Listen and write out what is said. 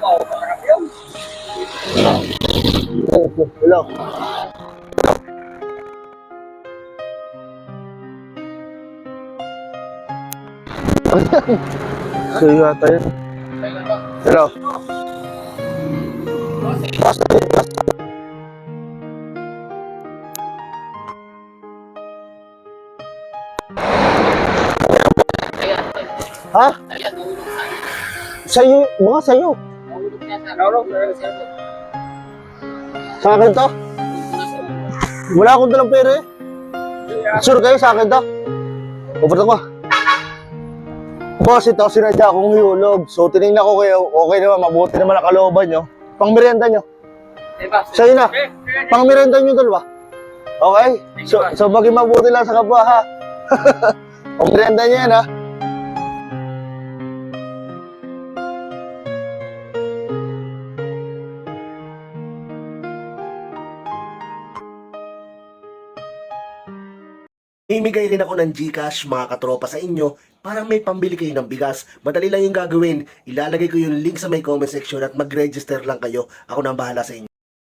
Hello. Sa'yo yata yun. Hello. Ha? Sa'yo, mga sa'yo. Sa akin to? Wala akong dalang pera eh. Sure kayo sa akin to? Pupunta ko. Boss, ito sinadya akong hiulog. So tinignan ko kayo, okay naman, mabuti naman ang kalooban nyo. Pang merienda nyo. Sa'yo na. Pang merienda nyo dalawa. Okay? So maging mabuti lang sa kapwa ha. Pang merienda nyo yan ha. Mimigay rin ako ng GCash mga katropa sa inyo para may pambili kayo ng bigas. Madali lang yung gagawin. Ilalagay ko yung link sa may comment section at mag-register lang kayo. Ako na ang bahala sa inyo.